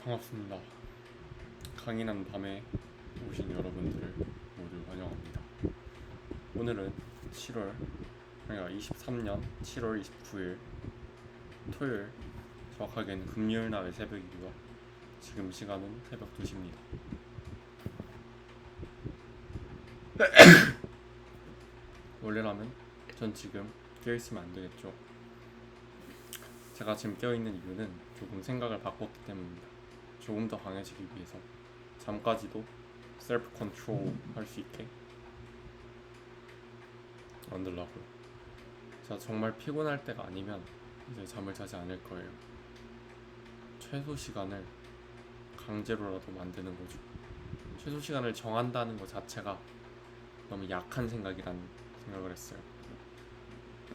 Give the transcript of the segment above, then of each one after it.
반갑습니다. 강인한 밤에 오신 여러분들을 모두 환영합니다. 오늘은 23년 7월 29일 토요일, 정확하게는 금요일 날의 새벽이고요. 지금 시간은 새벽 2시입니다. 원래라면 전 지금 깨어있으면 안 되겠죠. 제가 지금 깨어있는 이유는 조금 생각을 바꿨기 때문입니다. 조금 더 강해지기 위해서 잠까지도 셀프 컨트롤 할 수 있게 만들라고요. 제가 정말 피곤할 때가 아니면 이제 잠을 자지 않을 거예요. 최소 시간을 강제로라도 만드는 거죠. 최소 시간을 정한다는 것 자체가 너무 약한 생각이라는 생각을 했어요.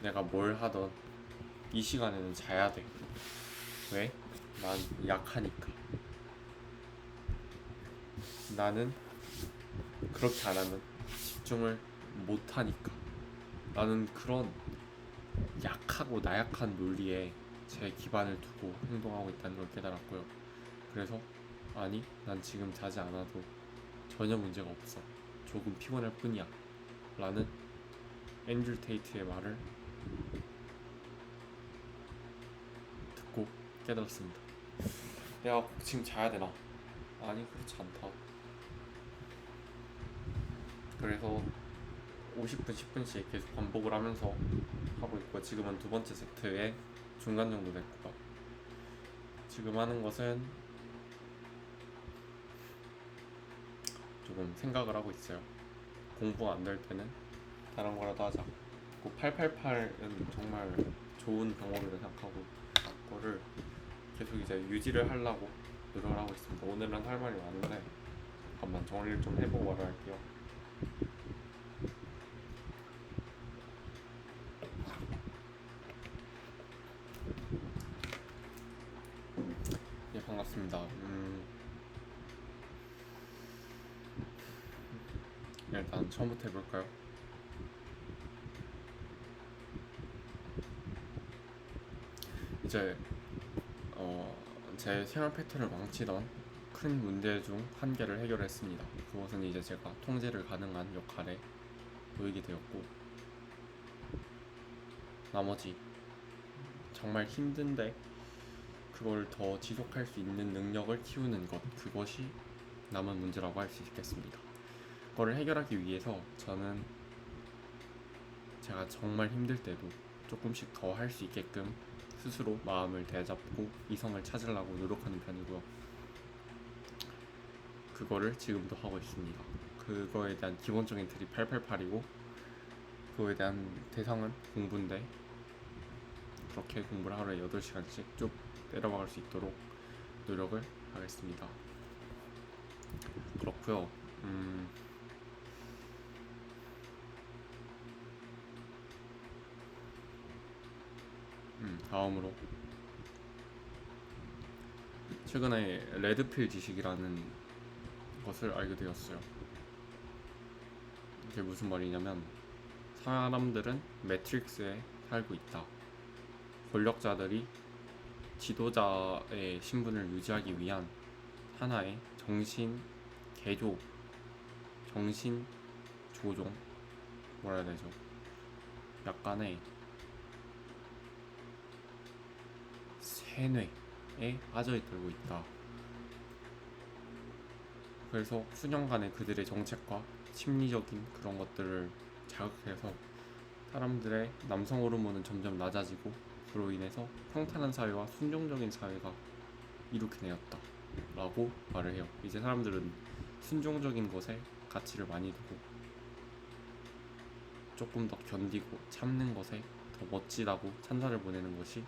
내가 뭘 하던 이 시간에는 자야 돼. 왜? 난 약하니까. 나는 그렇게 안 하면 집중을 못 하니까. 나는 그런 약하고 나약한 논리에 제 기반을 두고 행동하고 있다는 걸 깨달았고요. 그래서 아니, 난 지금 자지 않아도 전혀 문제가 없어. 조금 피곤할 뿐이야. 라는 앤드류 테이트의 말을 듣고 깨달았습니다. 내가 지금 자야 되나? 아니, 그렇지 않다. 그래서 50분, 10분씩 계속 반복을 하면서 하고 있고, 지금은 두 번째 세트의 중간 정도 됐고요. 지금 하는 것은 조금 생각을 하고 있어요. 공부가 안 될 때는 다른 거라도 하자. 888은 정말 좋은 방법이라고 생각하고, 그거를 계속 이제 유지를 하려고 노력을 하고 있습니다. 오늘은 할 말이 많은데 잠깐만 정리를 좀 해보고 말을 할게요. 예, 반갑습니다. 일단 처음부터 해볼까요? 이제 제 생활 패턴을 망치던 큰 문제 중 한 개를 해결했습니다. 그것은 이제 제가 통제를 가능한 역할에 놓이게 되었고, 나머지 정말 힘든데 그걸 더 지속할 수 있는 능력을 키우는 것, 그것이 남은 문제라고 할 수 있겠습니다. 그거를 해결하기 위해서 저는 제가 정말 힘들 때도 조금씩 더 할 수 있게끔 스스로 마음을 되잡고 이성을 찾으려고 노력하는 편이고요. 그거를 지금도 하고 있습니다. 그거에 대한 기본적인 틀이 888이고, 그거에 대한 대상은 공부인데, 그렇게 공부를 하루에 8시간씩 쭉 때려박을 수 있도록 노력을 하겠습니다. 그렇고요. 다음으로 최근에 레드필 지식이라는 것을 알게 되었어요. 이게 무슨 말이냐면, 사람들은 매트릭스에 살고 있다. 권력자들이 지도자의 신분을 유지하기 위한 하나의 정신 개조, 정신 조종, 뭐라 해야 되죠? 약간의 세뇌에 빠져들고 있다. 그래서 수년간의 그들의 정책과 심리적인 그런 것들을 자극해서 사람들의 남성 호르몬은 점점 낮아지고, 그로 인해서 평탄한 사회와 순종적인 사회가 이룩해내었다 라고 말을 해요. 이제 사람들은 순종적인 것에 가치를 많이 두고, 조금 더 견디고 참는 것에 더 멋지다고 찬사를 보내는 것이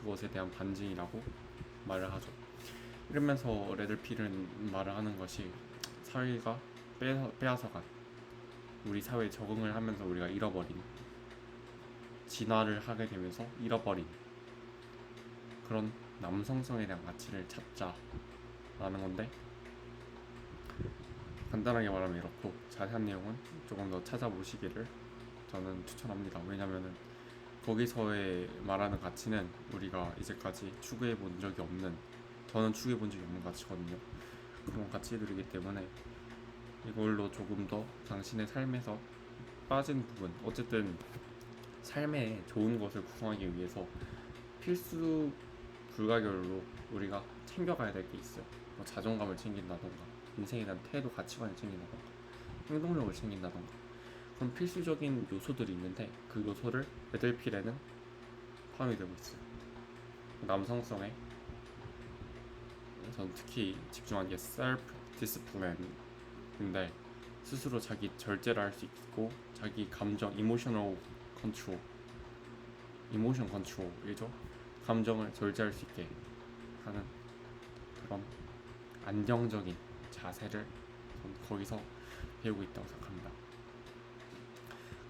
그것에 대한 반증이라고 말을 하죠. 이러면서 레드필은 말을 하는 것이, 사회가 빼앗아간, 우리 사회에 적응을 하면서 우리가 잃어버린, 진화를 하게 되면서 잃어버린 그런 남성성에 대한 가치를 찾자라는 건데, 간단하게 말하면 이렇고, 자세한 내용은 조금 더 찾아보시기를 저는 추천합니다. 왜냐면은 거기서의 말하는 가치는 우리가 이제까지 추구해 본 적이 없는 저는 추구해 본 적이 없는 가치거든요. 그런 가치들이기 때문에 이걸로 조금 더 당신의 삶에서 빠진 부분, 어쨌든 삶에 좋은 것을 구성하기 위해서 필수 불가결로 우리가 챙겨가야 될 게 있어요. 뭐 자존감을 챙긴다던가, 인생에 대한 태도, 가치관을 챙긴다던가, 행동력을 챙긴다던가, 그런 필수적인 요소들이 있는데 그 요소를 레드필에는 포함이 되고 있어요. 남성성에 전 특히 집중한 게 self discipline인데, 스스로 자기 절제를 할 수 있고 자기 감정, emotional control, emotion control이죠. 감정을 절제할 수 있게 하는 그런 안정적인 자세를 전 거기서 배우고 있다고 생각합니다.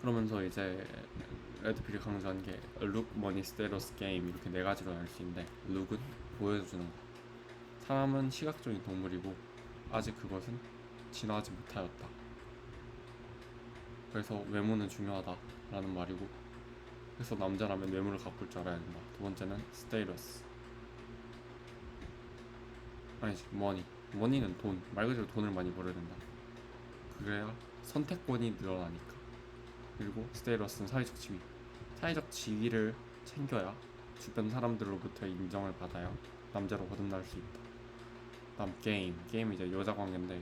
그러면서 이제 레드필이 강조한 게 look, money, status, game 이렇게 네 가지로 나눌 수 있는데, look은 보여주는 거. 사람은 시각적인 동물이고 아직 그것은 진화하지 못하였다. 그래서 외모는 중요하다라는 말이고, 그래서 남자라면 외모를 가꿀 줄 알아야 된다. 두 번째는 status, 아니지 money. money는 돈, 말 그대로 돈을 많이 벌어야 된다. 그래야 선택권이 늘어나니까. 그리고 status는 사회적 지위. 사회적 지위를 챙겨야 주변 사람들로부터 인정을 받아야 남자로 거듭날 수 있다. 다음 게임 이제 여자 관계인데,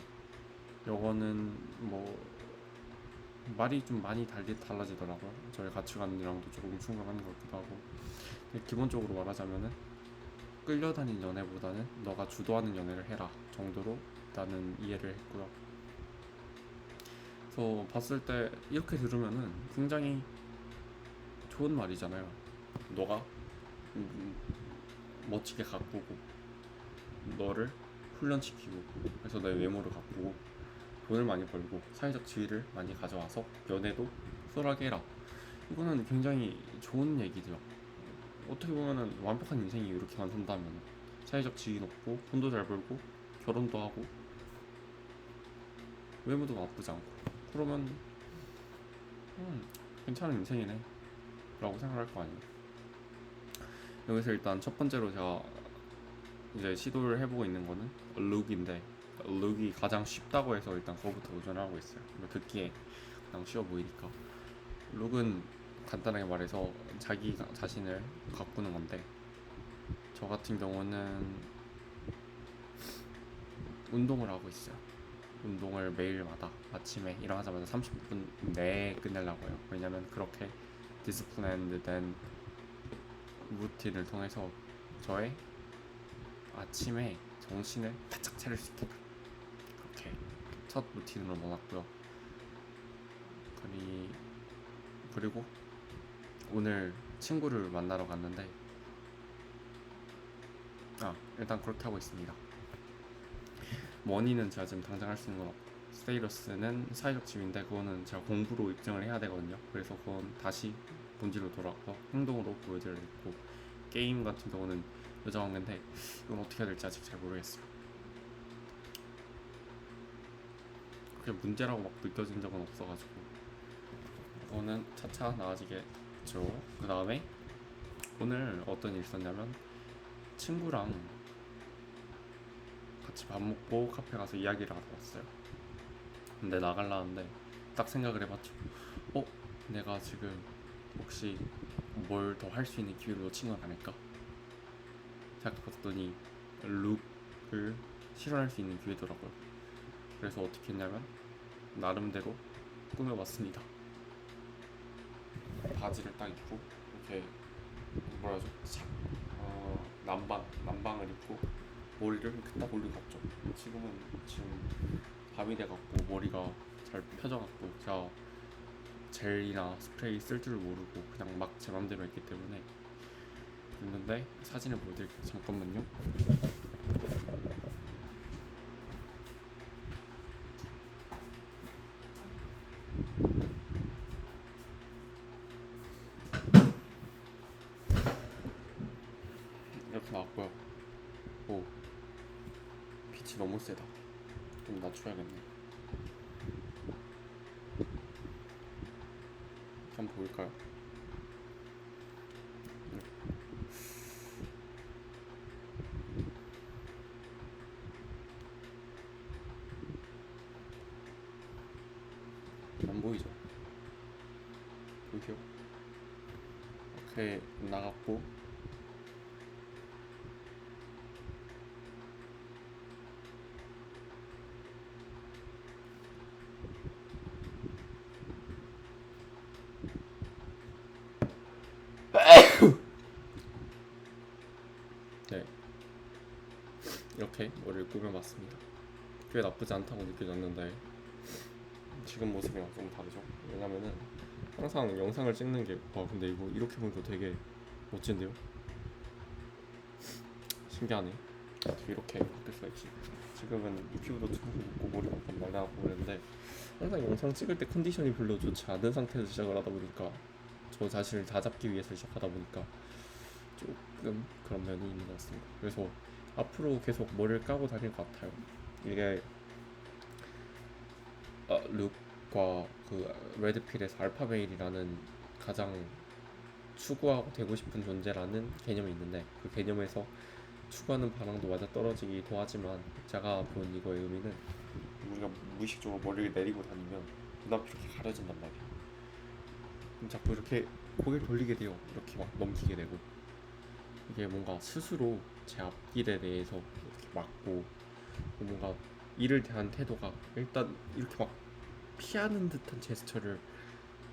요거는 뭐 말이 좀 많이 달라지더라고요. 저희 가치관이랑도 조금 충돌하는 것 같기도 하고. 기본적으로 말하자면은 끌려다닌 연애보다는 너가 주도하는 연애를 해라 정도로 나는 이해를 했고요. 그래서 봤을 때 이렇게 들으면은 굉장히 좋은 말이잖아요. 너가 멋지게 가꾸고 너를 훈련시키고, 그래서 너의 외모를 가꾸고 돈을 많이 벌고 사회적 지위를 많이 가져와서 연애도 수월하게 해라. 이거는 굉장히 좋은 얘기죠. 어떻게 보면은 완벽한 인생이 이렇게 완성된다면 사회적 지위 높고 돈도 잘 벌고 결혼도 하고 외모도 나쁘지 않고, 그러면 괜찮은 인생이네 라고 생각할 거 아니에요. 여기서 일단 첫 번째로 제가 이제 시도를 해보고 있는 거는 룩인데, 룩이 가장 쉽다고 해서 일단 그거부터 도전을 하고 있어요. 듣기에 그냥 쉬워 보이니까. 룩은 간단하게 말해서 자기 자신을 가꾸는 건데, 저 같은 경우는 운동을 하고 있어요. 운동을 매일마다 아침에 일어나자마자 30분 내에 끝내려고 해요. 왜냐면 그렇게 디스플레인드된 루틴을 통해서 저의 아침에 정신을 바짝 차릴 수 있겠다. 그렇게 첫 루틴으로 넣어놨고요. 그리고 오늘 친구를 만나러 갔는데, 일단 그렇게 하고 있습니다. 머니는 제가 지금 당장 할 수 있는 건 없고, 스테이러스는 사회적 지위인데 그거는 제가 공부로 입증을 해야 되거든요. 그래서 그건 다시 본질로 돌아가서 행동으로 보여드려야 되고, 게임 같은 경우는 여자 관계인데 이건 어떻게 해야 될지 아직 잘 모르겠어요. 그게 문제라고 막 느껴진 적은 없어가지고 그거는 차차 나아지겠죠. 그 다음에 오늘 어떤 일이 있었냐면, 친구랑 같이 밥 먹고 카페 가서 이야기를 하러 왔어요. 근데 나가려는데 딱 생각을 해봤죠. 내가 지금 혹시 뭘 더 할 수 있는 기회를 놓친 건 아닐까 생각해봤더니 룩을 실현할 수 있는 기회더라고요. 그래서 어떻게 했냐면 나름대로 꾸며봤습니다. 바지를 딱 입고 이렇게 뭐라 하죠? 남방을 입고 머리를 이렇게 딱 올려봤죠. 지금 밤이 돼갖고 머리가 잘 펴져갖고 제가 젤이나 스프레이 쓸 줄 모르고 그냥 막 제 맘대로 했기 때문에. 했는데 사진을 보여드릴게요. 잠깐만요. 이렇게 나왔고요. 오, 빛이 너무 세다. 좀 낮춰야겠네. 한번 보일까요? 안 보이죠? 보이세요? 이렇게 나갔고 네, 이렇게 머리를 꾸며봤습니다. 꽤 나쁘지 않다고 느껴졌는데 지금 모습이랑 좀 다르죠? 왜냐면은 항상 영상을 찍는 게 근데 이거 이렇게 보니까 되게 멋진데요? 신기하네. 어떻게 이렇게 바뀔 수가 있지? 지금은 유튜브도 틀고 있고 머리가 약간 말라고 그랬는데 항상 영상 찍을 때 컨디션이 별로 좋지 않은 상태에서 시작을 하다 보니까 저 자신을 다잡기 위해서 시작하다 보니까 조금 그런 면이 있는 것 같습니다. 그래서 앞으로 계속 머리를 까고 다닐 것 같아요. 이게 룩과 그 레드필에서 알파베일이라는 가장 추구하고 되고 싶은 존재라는 개념이 있는데 그 개념에서 추구하는 반항도 맞아 떨어지기도 하지만 제가 본 이거의 의미는 우리가 무의식적으로 머리를 내리고 다니면 눈앞이 이렇게 가려진단 말이야. 그럼 자꾸 이렇게 고개를 돌리게 돼요. 이렇게 막 넘기게 되고 이게 뭔가 스스로 제 앞길에 대해서 이렇게 막고 뭔가 일을 대한 태도가 일단 이렇게 막 피하는 듯한 제스처를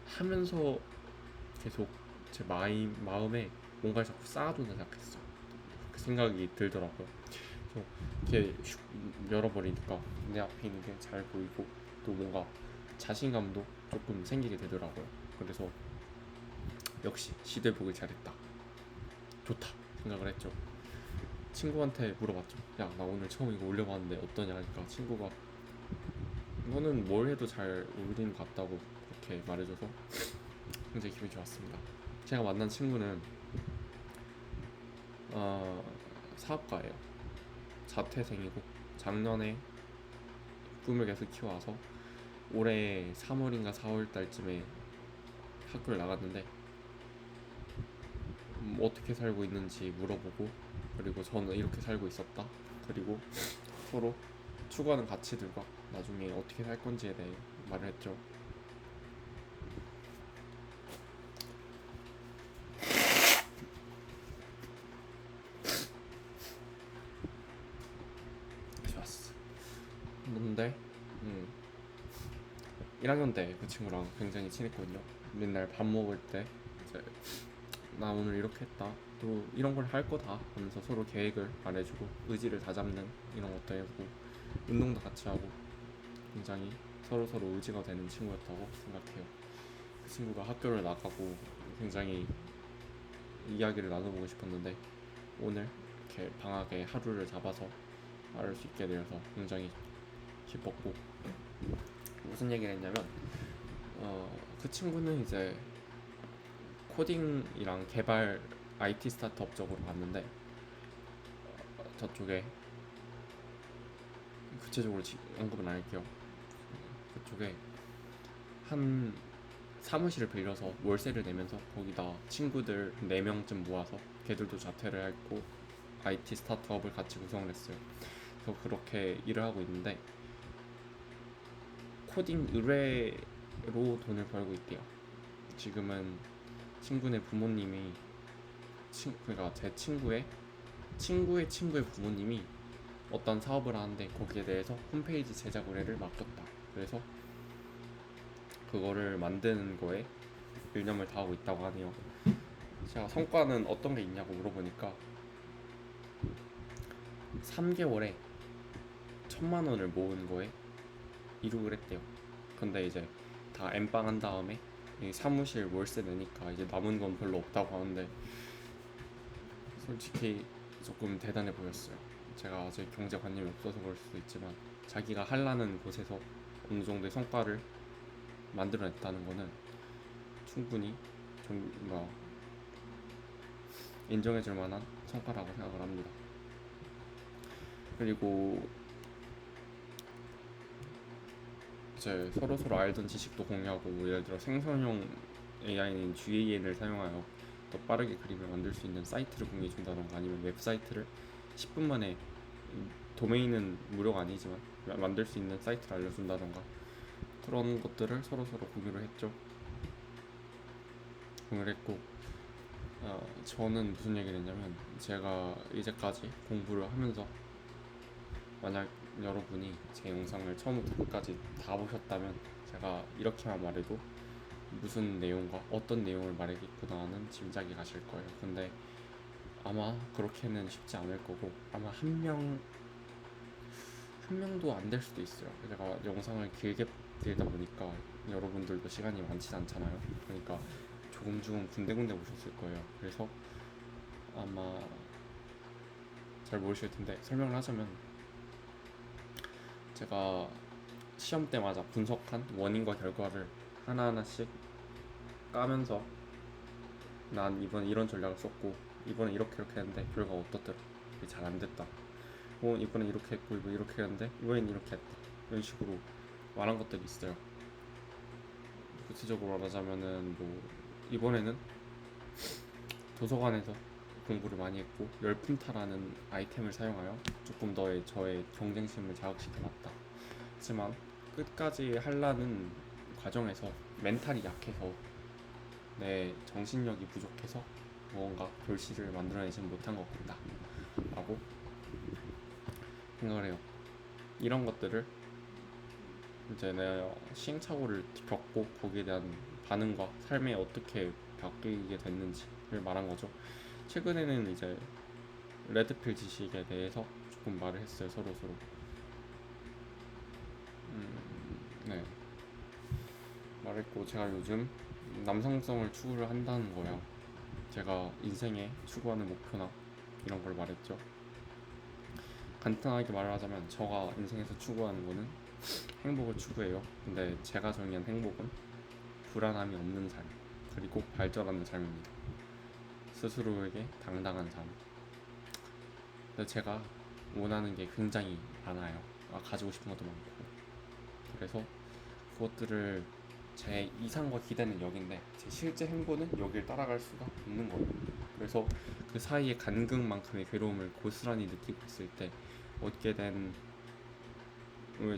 하면서 계속 제 마음에 뭔가를 자꾸 쌓아두는 생각했어요. 그 생각이 들더라고요. 그래서 이렇게 슉 열어버리니까 내 앞에 있는 게 잘 보이고 또 뭔가 자신감도 조금 생기게 되더라고요. 그래서 역시 시도해보길 잘했다, 좋다 생각을 했죠. 친구한테 물어봤죠. 야, 나 오늘 처음 이거 올려봤는데 어떠냐 하니까 친구가 이거는 뭘 해도 잘 어울리는 것 같다고 그렇게 말해줘서 굉장히 기분이 좋았습니다. 제가 만난 친구는 사업가예요. 자퇴생이고 작년에 꿈을 계속 키워와서 올해 3월인가 4월 달쯤에 학교를 나갔는데 어떻게 살고 있는지 물어보고 그리고 저는 이렇게 살고 있었다. 그리고 서로 추구하는 가치들과 나중에 어떻게 살 건지에 대해 말을 했죠. 좋았어. 근데 1학년 때 그 친구랑 굉장히 친했거든요. 맨날 밥 먹을 때 이제 나 오늘 이렇게 했다, 또 이런 걸 할 거다 하면서 서로 계획을 말해주고 의지를 다잡는 이런 것도 해보고 운동도 같이 하고 굉장히 서로 의지가 되는 친구였다고 생각해요. 그 친구가 학교를 나가고 굉장히 이야기를 나눠보고 싶었는데 오늘 이렇게 방학에 하루를 잡아서 말할 수 있게 되어서 굉장히 기뻤고, 무슨 얘기를 했냐면 그 친구는 이제 코딩이랑 개발 IT 스타트업 쪽으로 갔는데 저쪽에 구체적으로 언급은 안 할게요. 그쪽에 한 사무실을 빌려서 월세를 내면서 거기다 친구들 4명쯤 모아서 걔들도 자퇴를 했고 IT 스타트업을 같이 구성을 했어요. 그래서 그렇게 일을 하고 있는데 코딩 의뢰로 돈을 벌고 있대요. 지금은 친구네 부모님이 그러니까 제 친구의 부모님이 어떤 사업을 하는데 거기에 대해서 홈페이지 제작 의뢰를 맡겼다. 그래서 그거를 만드는 거에 일념을 다하고 있다고 하네요. 제가 성과는 어떤 게 있냐고 물어보니까 3개월에 1,000만 원을 모은 거에 이룩을 했대요. 근데 이제 다 엠빵 한 다음에 사무실 월세 내니까 이제 남은 건 별로 없다고 하는데 솔직히 조금 대단해 보였어요. 제가 아직 경제관념이 없어서 그럴 수도 있지만 자기가 하려는 곳에서 어느 정도의 성과를 만들어냈다는 거는 충분히 좀 인정해줄 만한 성과라고 생각을 합니다. 그리고 이제 서로 알던 지식도 공유하고, 예를 들어 생성형 AI인 GAN을 사용하여 더 빠르게 그림을 만들 수 있는 사이트를 공유해준다던가 아니면 웹사이트를 10분 만에 도메인은 무료가 아니지만 만들 수 있는 사이트를 알려준다던가 그런 것들을 서로서로 공유를 했죠. 공유를 했고 저는 무슨 얘기를 했냐면, 제가 이제까지 공부를 하면서 만약 여러분이 제 영상을 처음부터 끝까지 다 보셨다면 제가 이렇게만 말해도 무슨 내용과 어떤 내용을 말하겠구나는 짐작이 가실 거예요. 근데 아마 그렇게는 쉽지 않을 거고, 아마 한 명도 안 될 수도 있어요. 제가 영상을 길게 들다 보니까 여러분들도 시간이 많지 않잖아요. 그러니까 조금 군데군데 보셨을 거예요. 그래서 아마 잘 모르실 텐데 설명을 하자면, 제가 시험 때마다 분석한 원인과 결과를 하나하나씩 까면서, 난 이번에 이런 전략을 썼고 이번에 이렇게 했는데 결과가 어떻더라, 잘 안 됐다, 이번에 이렇게 했고 이번에 이렇게 했는데 이번엔 이렇게 했다, 이런 식으로 말한 것들이 있어요. 구체적으로 말하자면은 이번에는 도서관에서 공부를 많이 했고 열품타라는 아이템을 사용하여 조금 더 저의 경쟁심을 자극시켜놨다. 하지만 끝까지 하려는 과정에서 멘탈이 약해서, 내 정신력이 부족해서 무언가 결실을 만들어내지 못한 것 같다 라고 생각을 해요. 이런 것들을 이제 내가 시행착오를 겪고 거기에 대한 반응과 삶에 어떻게 바뀌게 됐는지를 말한 거죠. 최근에는 이제 레드필 지식에 대해서 조금 말을 했어요, 서로. 네, 말했고, 제가 요즘 남성성을 추구를 한다는 거예요. 제가 인생에 추구하는 목표나 이런 걸 말했죠. 간단하게 말을 하자면, 제가 인생에서 추구하는 거는 행복을 추구해요. 근데 제가 정의한 행복은 불안함이 없는 삶, 그리고 발전하는 삶입니다. 스스로에게 당당한 삶. 근데 제가 원하는 게 굉장히 많아요. 가지고 싶은 것도 많고. 그래서 그것들을, 제 이상과 기대는 여긴데 제 실제 행보는 여길 따라갈 수가 없는 거예요. 그래서 그 사이에 간극만큼의 괴로움을 고스란히 느끼고 있을 때 얻게 된,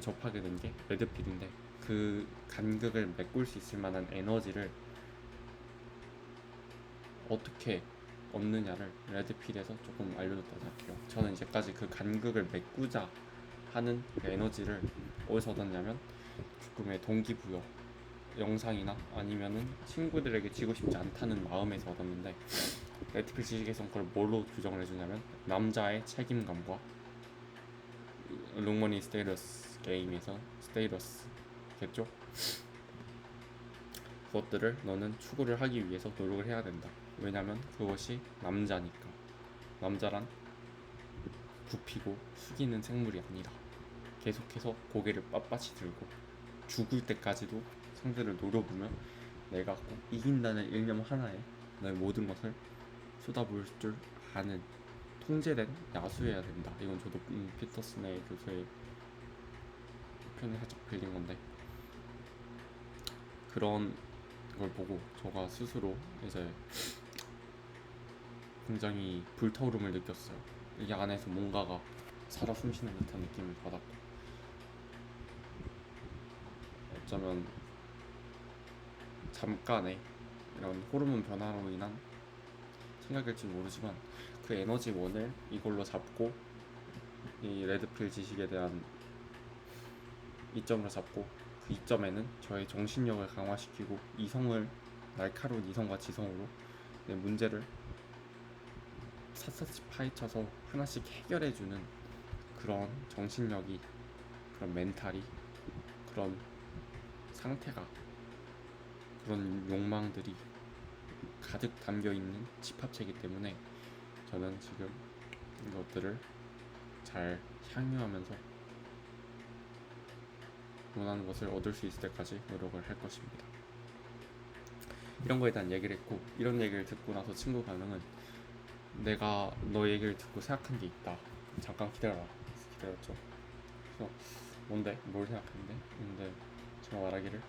접하게 된 게 레드필인데, 그 간극을 메꿀 수 있을 만한 에너지를 어떻게 얻느냐를 레드필에서 조금 알려줬다고 생각해요. 저는 이제까지 그 간극을 메꾸자 하는 그 에너지를 어디서 얻었냐면, 조금의 동기부여, 영상이나 아니면은 친구들에게 지고 싶지 않다는 마음에서 얻었는데, 레드필 지식에서 그걸 뭘로 규정을 해주냐면, 남자의 책임감과 롱머니 스테이러스 게임에서 스테이러스겠죠? 그것들을 너는 추구를 하기 위해서 노력을 해야 된다. 왜냐면 그것이 남자니까. 남자란 굽히고 숙이는 생물이 아니다. 계속해서 고개를 빳빳이 들고 죽을 때까지도 상대를 노려보며 내가 꼭 이긴다는 일념 하나에 너의 모든 것을 쏟아부을 줄 아는 통제된 야수여야 된다. 이건 저도 피터슨의 교수의 편에 살짝 빌린 건데, 그런 걸 보고 저가 스스로 이제 굉장히 불타오름을 느꼈어요. 이 안에서 뭔가가 살아 숨쉬는 듯한 느낌을 받았고, 어쩌면 잠깐의 이런 호르몬 변화로 인한 생각일지 모르지만, 그 에너지원을 이걸로 잡고 이 레드필 지식에 대한 이점으로 잡고, 그 이점에는 저의 정신력을 강화시키고 날카로운 이성과 지성으로 내 문제를 샅샅이 파헤쳐서 하나씩 해결해주는 그런 정신력이, 그런 멘탈이, 그런 상태가, 그런 욕망들이 가득 담겨있는 집합체이기 때문에 저는 지금 이것들을 잘 향유하면서 원하는 것을 얻을 수 있을 때까지 노력을 할 것입니다. 이런 거에 대한 얘기를 했고, 이런 얘기를 듣고 나서 친구 반응은, 내가 너 얘기를 듣고 생각한 게 있다, 잠깐 기다려라. 기다렸죠. 그래서 뭔데? 뭘 생각했는데? 근데 제가 말하기를,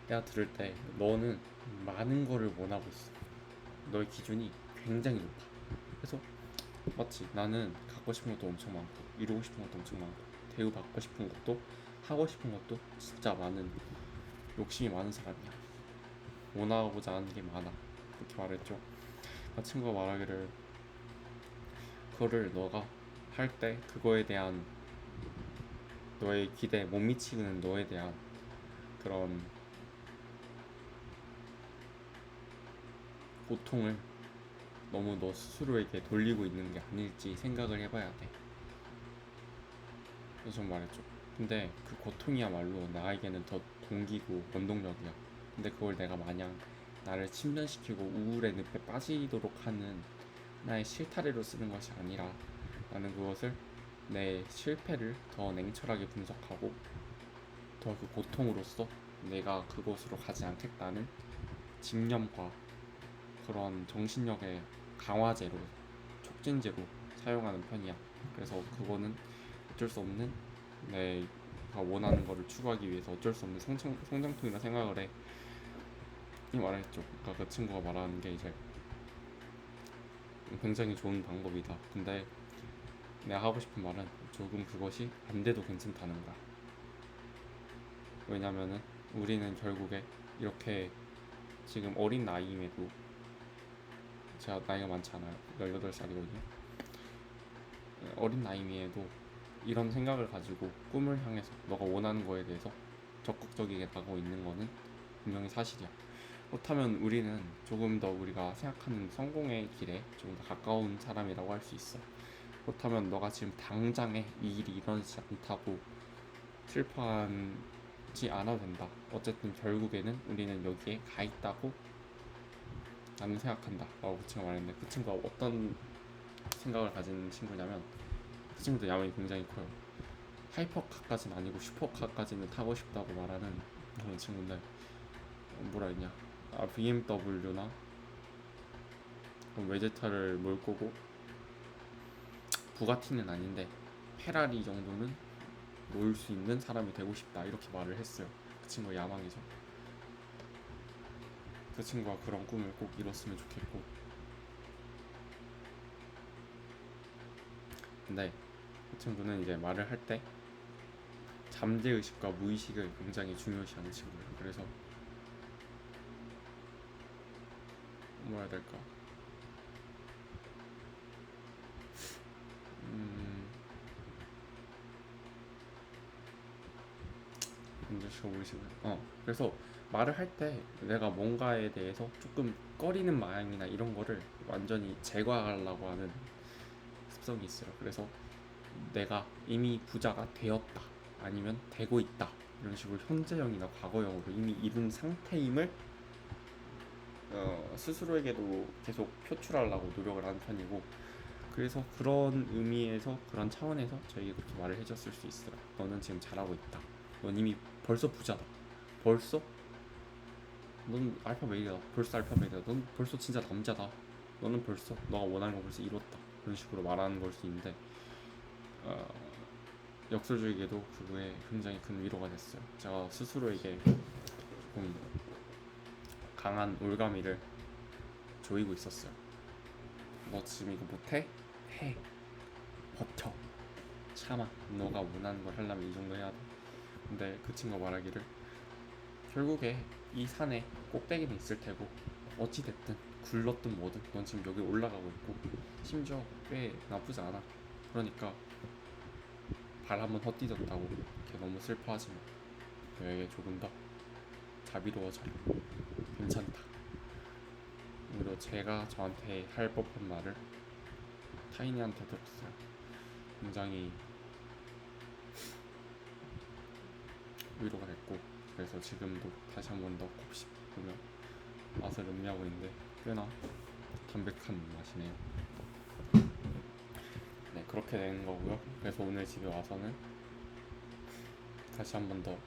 내가 들을 때 너는 많은 거를 원하고 있어. 너의 기준이 굉장히 높아. 그래서 맞지, 나는 갖고 싶은 것도 엄청 많고 이루고 싶은 것도 엄청 많고 대우받고 싶은 것도 하고 싶은 것도 진짜 많은 욕심이 많은 사람이야. 원하고자 하는 게 많아. 그렇게 말했죠. 그 친구가 말하기를 그거를 너가 할 때 그거에 대한 너의 기대에 못 미치는 너에 대한 그런 고통을 너무 너 스스로에게 돌리고 있는 게 아닐지 생각을 해봐야 돼. 그래서 좀 말했죠. 근데 그 고통이야말로 나에게는 더 동기고 원동력이야. 근데 그걸 내가 마냥 나를 침전시키고 우울의 늪에 빠지도록 하는 하나의 실타래로 쓰는 것이 아니라 나는 그것을 내 실패를 더 냉철하게 분석하고 더 그 고통으로서 내가 그곳으로 가지 않겠다는 집념과 그런 정신력의 강화제로 촉진제로 사용하는 편이야. 그래서 그거는 어쩔 수 없는 내가 원하는 거를 추구하기 위해서 어쩔 수 없는 성장통이라 생각을 해. 이 말을 했죠. 그러니까 그 친구가 말하는 게 이제 굉장히 좋은 방법이다. 근데 내가 하고 싶은 말은 조금 그것이 안 돼도 괜찮다는 거야. 왜냐면은 우리는 결국에 이렇게 지금 어린 나이임에도 제가 나이가 많지 않아요. 18살이거든요. 어린 나이임에도 이런 생각을 가지고 꿈을 향해서 너가 원하는 거에 대해서 적극적이게 나가고 있는 거는 분명히 사실이야. 그렇다면 우리는 조금 더 우리가 생각하는 성공의 길에 좀 더 가까운 사람이라고 할 수 있어. 그렇다면 너가 지금 당장에 이 일이 일어나지 않다고 슬퍼하지 않아도 된다. 어쨌든 결국에는 우리는 여기에 가 있다고 나는 생각한다 라고 그 친구가 말했는데, 그 친구가 어떤 생각을 가진 친구냐면 그 친구도 야망이 굉장히 커요. 하이퍼카까지는 아니고 슈퍼카까지는 타고 싶다고 말하는 그런 친구인데, 뭐라 했냐, BMW나 외제차를 몰 거고 부가티는 아닌데 페라리 정도는 놓을 수 있는 사람이 되고 싶다 이렇게 말을 했어요. 그 친구의 야망이죠. 그 친구가 그런 꿈을 꼭 이뤘으면 좋겠고, 근데 그 친구는 이제 말을 할 때 잠재의식과 무의식을 굉장히 중요시하는 친구예요. 그래서 뭐라 해야 될까, 잠재의식과 무의식을 그래서 말을 할 때 내가 뭔가에 대해서 조금 꺼리는 마음이나 이런 거를 완전히 제거하려고 하는 습성이 있어요. 그래서 내가 이미 부자가 되었다 아니면 되고 있다 이런 식으로 현재형이나 과거형으로 이미 이룬 상태임을 스스로에게도 계속 표출하려고 노력을 하는 편이고, 그래서 그런 의미에서 그런 차원에서 저에게 그렇게 말을 해줬을 수 있어요. 너는 지금 잘하고 있다. 넌 이미 벌써 부자다. 벌써 넌 알파 메일이다. 벌써 알파 메일이다. 넌 벌써 진짜 남자다. 너는 벌써 너가 원하는 거 벌써 이뤘다. 그런 식으로 말하는 걸 수 있는데, 어, 역설적이게도 그거에 굉장히 큰 위로가 됐어요. 제가 스스로에게 좀 강한 올가미를 조이고 있었어요. 너 지금 이거 못해? 해. 버텨. 참아. 너가 원하는 걸 하려면 이 정도 해야 돼. 근데 그 친구가 말하기를 결국에 이 산에 꼭대기는 있을 테고 어찌됐든 굴렀든 뭐든 넌 지금 여기 올라가고 있고 심지어 꽤 나쁘지 않아. 그러니까 발 한번 헛디뎠다고 이렇게 너무 슬퍼하지 마. 너에게 조금 더 자비로워져라. 괜찮다. 오히려 제가 저한테 할 법한 말을 타인이한테도 했어요. 굉장히 위로가 됐고, 그래서 지금도 다시 한 번 더 곱씹으며 맛을 음미하고 있는데 꽤나 담백한 맛이네요. 네, 그렇게 되는 거고요. 그래서 오늘 집에 와서는 다시 한 번 더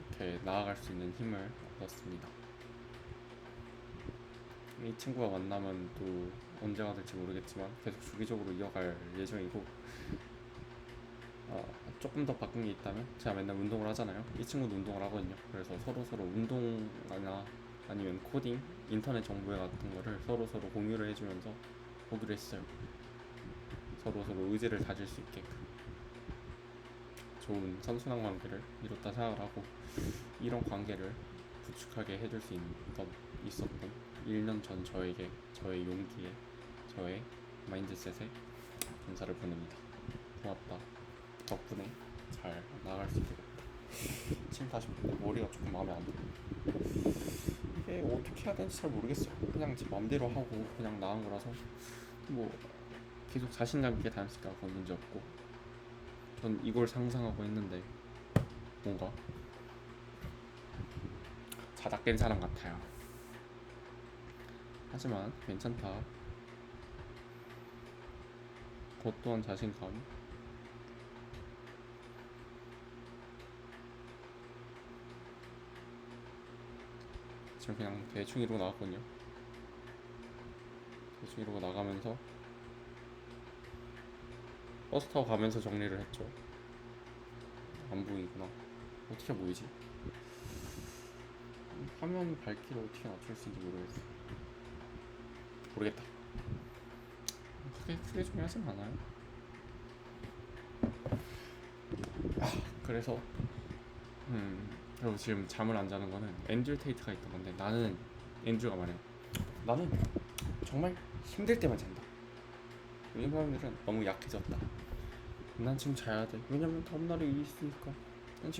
이렇게 나아갈 수 있는 힘을 얻었습니다. 이 친구와 만나면 또 언제가 될지 모르겠지만 계속 주기적으로 이어갈 예정이고, 조금 더 바꾼 게 있다면 제가 맨날 운동을 하잖아요. 이 친구도 운동을 하거든요. 그래서 서로 운동이나 아니면 코딩, 인터넷 정보 같은 거를 서로 공유를 해주면서 보기로 했어요. 서로 의지를 다질 수 있게끔 좋은 선순환 관계를 이뤘다 생각을 하고, 이런 관계를 구축하게 해줄 수 있었던 1년 전 저에게, 저의 용기에, 저의 마인드셋에 감사를 보냅니다. 고맙다. 덕분에 잘 나아갈 수 있게 됐다. 지금 다시 머리가 조금 마음에 안 들어. 이게 어떻게 해야 되는지 잘 모르겠어요. 그냥 제 맘대로 하고 그냥 나은 거라서 뭐 계속 자신감 있게 다녔을까 그건 문제 없고, 전 이걸 상상하고 했는데 뭔가 자다 깬 사람 같아요. 하지만 괜찮다. 그것 또한 자신감. 지금 그냥 대충 이러고 나갔거든요. 대충 이러고 나가면서 버스 타고 가면서 정리를 했죠. 안 보이구나. 어떻게 보이지? 화면 밝기를 어떻게 맞출 수 있는지 모르겠다. 크게 중요하진 않아요. 그래서 그리고 지금 잠을 안 자는 거는 앤드류 테이트가 있던 건데, 나는 앤드류가 말해요. 나는 정말 힘들 때만 잔다. 이 사람들은 너무 약해졌다. 난 지금 자야 돼. 왜냐면 다음날에 일이 있으니까. 난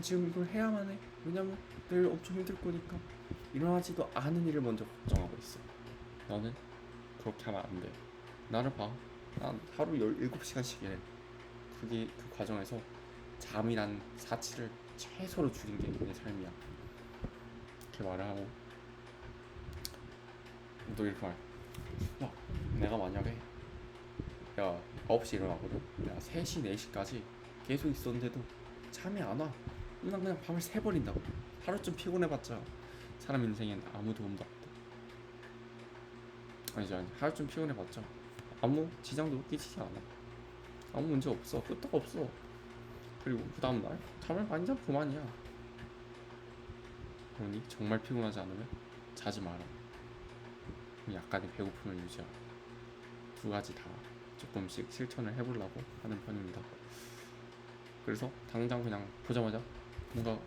지금 이걸 해야만 해. 왜냐면 내일 엄청 힘들 거니까. 일어나지도 않은 일을 먼저 걱정하고 있어. 너는 그렇게 하면 안 돼. 나를 봐. 난 하루 17시간씩 해. 그 과정에서 잠이란 사치를 최소로 줄인 게 내 삶이야. 이렇게 말을 하고, 또 이렇게 말. 야, 내가 만약에 9시 일어나거든. 내가 3시, 4시까지 계속 있었는데도 잠이 안 와. 난 그냥 밤을 새버린다고. 하루쯤 피곤해봤자 사람 인생엔 아무 도움도 없다. 아니, 하루쯤 피곤해봤자 아무 지장도 끼치지 않아. 아무 문제 없어. 끄떡 없어. 그리고 그 다음날 잠을 많이 자면 그만이야. 그러니 정말 피곤하지 않으면 자지 마라. 약간의 배고픔을 유지하라. 두 가지 다 조금씩 실천을 해보려고 하는 편입니다. 그래서 당장 그냥 보자마자 뭔가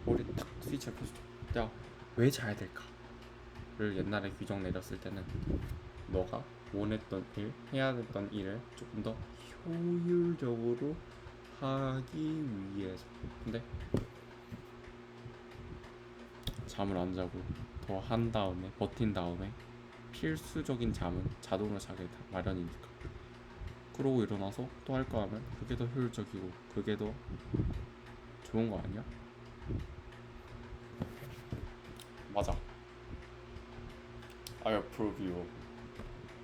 머리 딱 스위치를 켜주죠. 야, 왜 자야 될까를 옛날에 규정 내렸을 때는 너가 원했던 일, 해야 됐던 일을 조금 더 효율적으로 하기 위해서. 근데 잠을 안 자고 더 한 다음에 버틴 다음에 필수적인 잠은 자동으로 자게 마련이니까. 그러고 일어나서 또 할 거 하면 그게 더 효율적이고 그게 더 좋은 거 아니야? 맞아. I approve your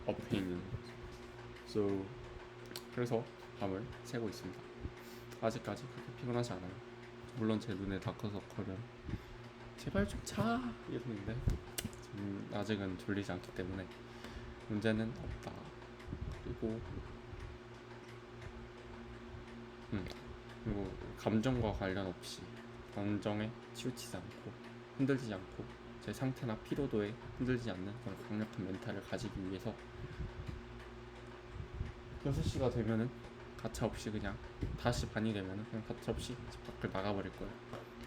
opinion. So 그래서 밤을 새고 있습니다. 아직까지 그렇게 피곤하지 않아요. 물론 제 눈에 다크서클은 제발 좀 자 이러는데 아직은 졸리지 않기 때문에 문제는 없다. 그리고 감정과 관련 없이 감정에 치우치지 않고 흔들리지 않고 제 상태나 피로도에 흔들리지 않는 그런 강력한 멘탈을 가지기 위해서 6시가 되면은 가차없이 그냥 5시 반이 되면은 그냥 가차없이 집 밖을 나가버릴 거예요.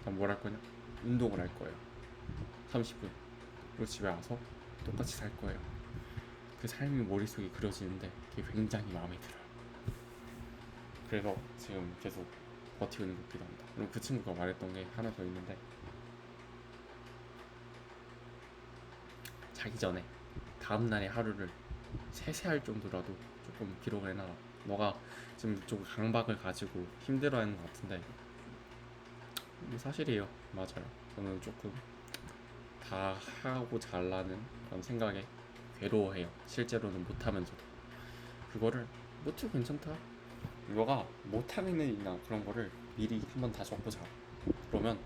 그럼 뭘 할 거냐? 운동을 할 거예요. 30분. 그리고 집에 와서 똑같이 살 거예요. 그 삶이 머릿속에 그려지는데 그게 굉장히 마음에 들어요. 그래서 지금 계속 버티고 있는 것기도 합니다. 그리고 그 친구가 말했던 게 하나 더 있는데, 자기 전에 다음날의 하루를 세세할 정도라도 조금 기록을 해놔라. 너가 지금 좀 강박을 가지고 힘들어하는 것 같은데 사실이에요. 맞아요. 저는 조금 다 하고 잘라는 그런 생각에 괴로워해요. 실제로는 못하면서도. 그거를 못해도 괜찮다. 너가 못하는 일이나 그런 거를 미리 한번 다 적고자. 그러면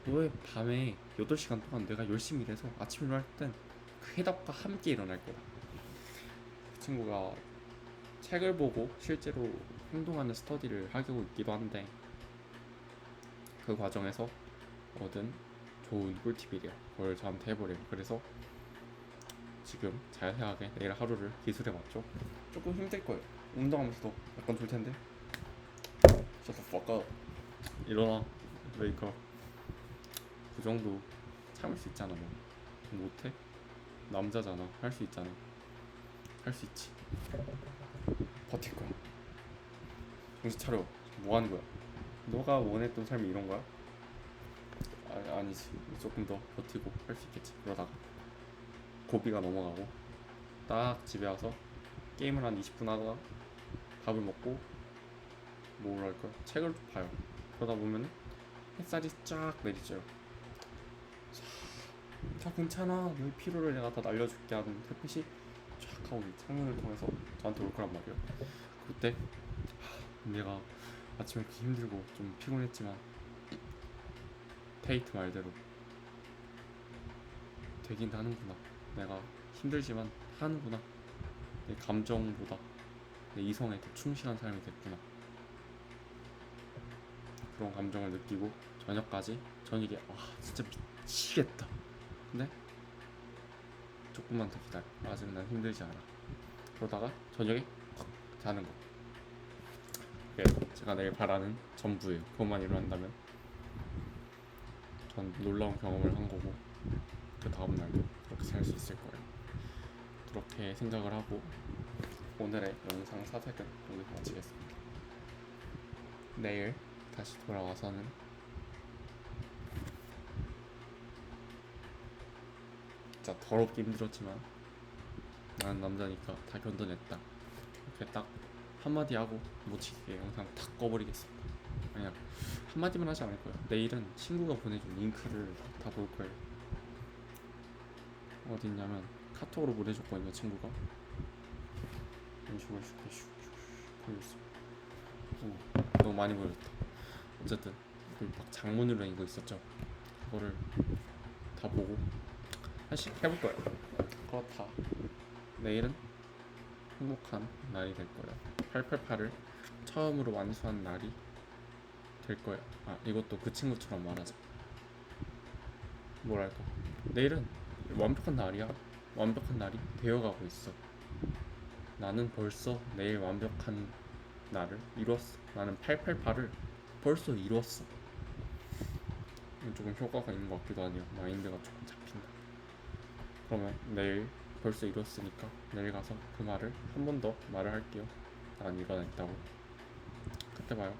너의 밤에 8시간 동안 내가 열심히 일해서 아침에 일어날 땐 그 해답과 함께 일어날 거다. 그 친구가 책을 보고 실제로 행동하는 스터디를 하고 있기도 한데, 그 과정에서 얻은 좋은 꿀팁이래요. 그걸 저한테 해보래요. 그래서 지금 자세하게 내일 하루를 기술해봤죠. 조금 힘들 거예요. 운동하면서도 약간 졸 텐데. Shut the fuck up. 일어나. wake up. 그 정도 참을 수 있잖아. 뭐 못해? 남자잖아. 할 수 있잖아. 할 수 있지. 버틸 거야. 정신 차려. 뭐 하는 거야? 너가 원했던 삶이 이런 거야? 아니지. 조금 더 버티고 할 수 있겠지. 그러다가 고비가 넘어가고 딱 집에 와서 게임을 한 20분 하다가 밥을 먹고 뭘 할 거야? 책을 좀 봐요. 그러다 보면 햇살이 쫙 내리죠. 다 괜찮아. 너의 피로를 내가 다 날려줄게 하는 햇빛이 쫙 하고 이 창문을 통해서 저한테 올 거란 말이에요. 그때 내가 아침에 그렇게 힘들고 좀 피곤했지만 테이트 말대로 되긴 하는구나. 내가 힘들지만 하는구나. 내 감정보다 내 이성에 더 충실한 삶이 됐구나. 그런 감정을 느끼고 저녁까지 저녁에 진짜 미치겠다. 근데 조금만 더 기다려. 아직은 난 힘들지 않아. 그러다가 저녁에 확 자는 거. 그게 제가 내일 바라는 전부예요. 그것만 이루어진다면 전 놀라운 경험을 한 거고 그 다음 날도 그렇게 살 수 있을 거예요. 그렇게 생각을 하고 오늘의 영상 사색은 여기서 마치겠습니다. 내일 다시 돌아와서는 진짜 더럽게 힘들었지만 나는 남자니까 다 견뎌냈다. 이렇게 딱 한마디 하고 놓치게 영상 탁 꺼버리겠습니다. 아니야, 한마디만 하지 않을 거예요. 내일은 친구가 보내준 링크를 다 볼 거예요. 어디 있냐면 카톡으로 보내줬거든요. 친구가 이런 식으로 이렇게 슉슉 보여줬어. 너무 많이 보여줬다. 어쨌든 막 장문으로 된 거 있었죠. 그거를 다 보고 하나씩 해볼 거예요. 그렇다. 내일은 행복한 날이 될 거예요. 888을 처음으로 완수한 날이 될 거예요. 이것도 그 친구처럼 말하자. 뭐랄까, 내일은 완벽한 날이야. 완벽한 날이 되어가고 있어. 나는 벌써 내일 완벽한 날을 이뤘어. 나는 888을 벌써 이뤘어. 조금 효과가 있는 것 같기도 하네요. 마인드가 조금 잡힌다. 그러면 내일 벌써 이뤘으니까 내일 가서 그 말을 한 번 더 말을 할게요. 난 이뤄냈다고. 그때 봐요.